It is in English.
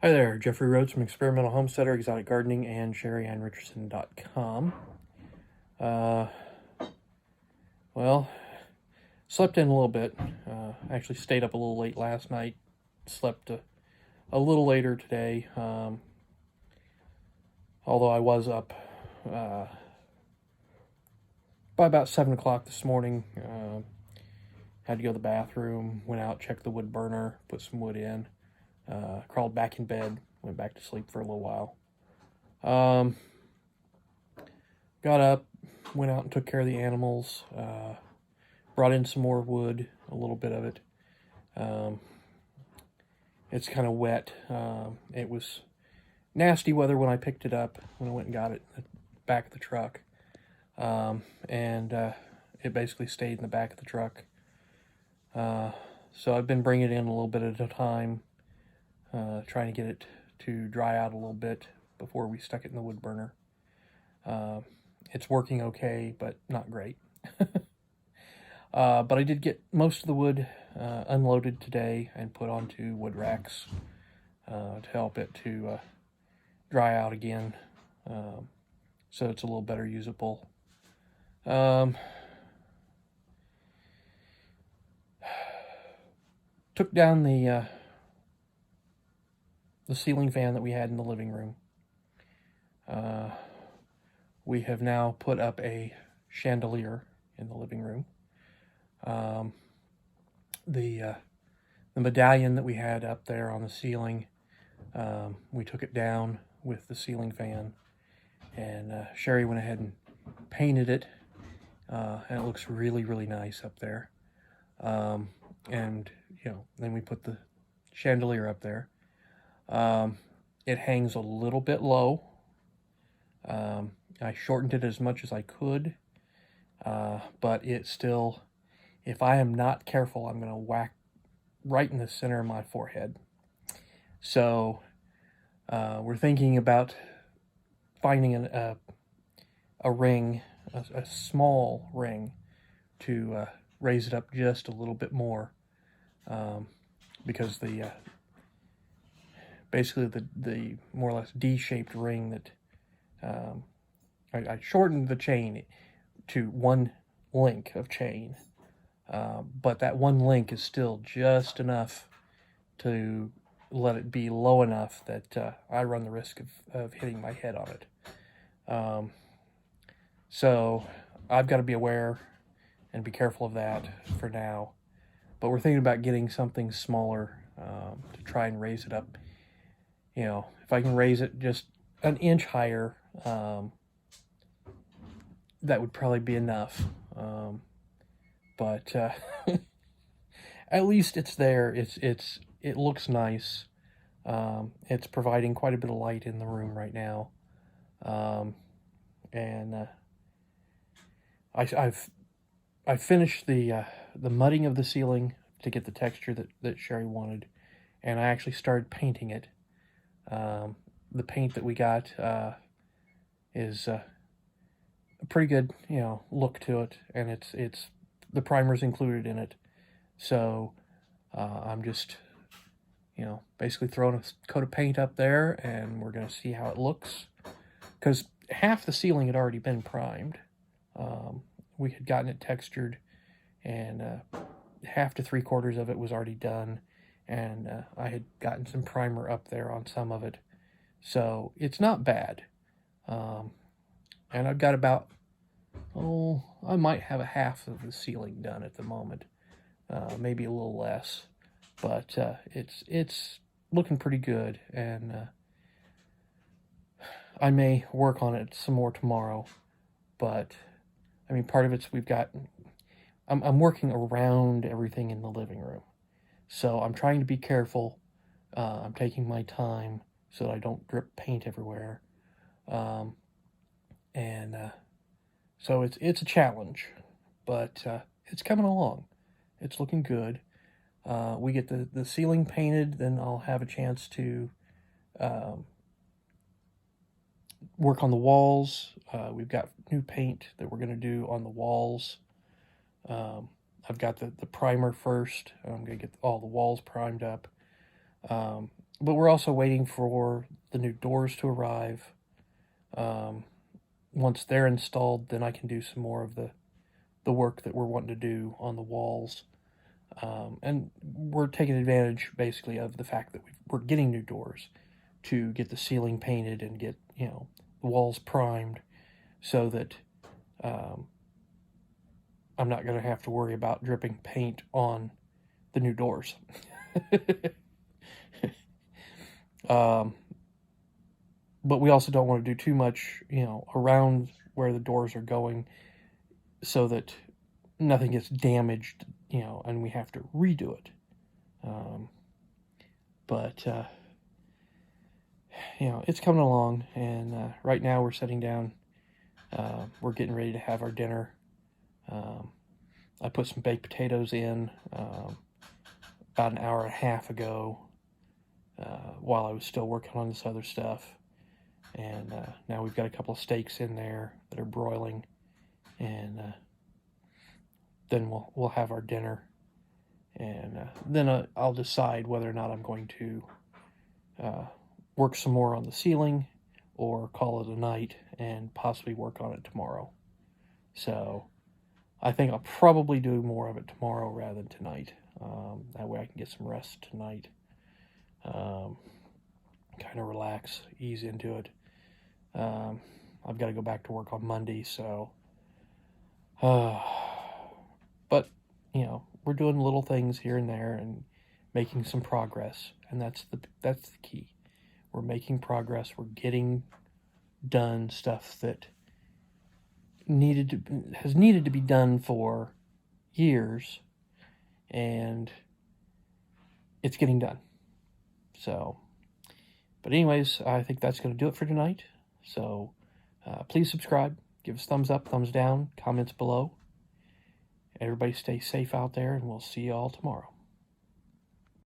Hi there, Jeffrey Rhoades from Experimental Homesteader, Exotic Gardening, and Sheri and Richerson.com. Well, slept in a little bit. Actually stayed up a little late last night. Slept a little later today. Although I was up by about 7 o'clock this morning. Had to go to the bathroom, went out, checked the wood burner, put some wood in. Crawled back in bed, went back to sleep for a little while. Got up, went out and took care of the animals, brought in some more wood, a little bit of it. It's kind of wet. It was nasty weather when I picked it up, when I went and got it in the back of the truck. It basically stayed in the back of the truck. So I've been bringing it in a little bit at a time. Trying to get it to dry out a little bit before we stuck it in the wood burner. It's working okay, but not great. But I did get most of the wood unloaded today and put onto wood racks to help it to dry out again, so it's a little better usable. Took down the ceiling fan that we had in the living room. We have now put up a chandelier in the living room. The medallion that we had up there on the ceiling, we took it down with the ceiling fan, and Sheri went ahead and painted it, and it looks really, really nice up there. And then we put the chandelier up there. It hangs a little bit low. I shortened it as much as I could, but it still, if I am not careful, I'm going to whack right in the center of my forehead. So we're thinking about finding a ring, a small ring, to raise it up just a little bit more, because basically the more or less D-shaped ring that I shortened the chain to one link of chain, but that one link is still just enough to let it be low enough that I run the risk of hitting my head on it. So I've got to be aware and be careful of that for now, but we're thinking about getting something smaller to try and raise it up. If I can raise it just an inch higher, that would probably be enough. But at least it's there. It looks nice. It's providing quite a bit of light in the room right now. I finished the mudding of the ceiling to get the texture that Sheri wanted, and I actually started painting it. The paint that we got is a pretty good, look to it, and it's the primer's included in it. So I'm just, basically throwing a coat of paint up there, and we're going to see how it looks, because half the ceiling had already been primed. We had gotten it textured, and half to 3/4 of it was already done, and I had gotten some primer up there on some of it. So it's not bad. And I've got about, I might have a half of the ceiling done at the moment. Maybe a little less. But it's looking pretty good, and I may work on it some more tomorrow. But, I mean, part of it's I'm working around everything in the living room. So I'm trying to be careful. I'm taking my time so that I don't drip paint everywhere. So it's a challenge, but it's coming along. It's looking good. We get the ceiling painted, then I'll have a chance to work on the walls. We've got new paint that we're going to do on the walls. I've got the primer first. I'm going to get all the walls primed up. But we're also waiting for the new doors to arrive. Once they're installed, then I can do some more of the work that we're wanting to do on the walls. And we're taking advantage, basically, of the fact that we're getting new doors to get the ceiling painted and get, the walls primed so that I'm not going to have to worry about dripping paint on the new doors. But we also don't want to do too much, around where the doors are going so that nothing gets damaged, and we have to redo it. But it's coming along, and right now we're sitting down. We're getting ready to have our dinner. I put some baked potatoes in about an hour and a half ago while I was still working on this other stuff. And now we've got a couple of steaks in there that are broiling, and then we'll have our dinner, and then I'll decide whether or not I'm going to work some more on the ceiling or call it a night and possibly work on it tomorrow. So I think I'll probably do more of it tomorrow rather than tonight. That way I can get some rest tonight. Kind of relax, ease into it. I've got to go back to work on Monday, so but we're doing little things here and there and making some progress, and that's the key. We're making progress. We're getting done stuff that has needed to be done for years, and it's getting done. So, but anyways, I think that's going to do it for tonight. So please subscribe, give us thumbs up, thumbs down, comments below. Everybody stay safe out there, and we'll see you all tomorrow.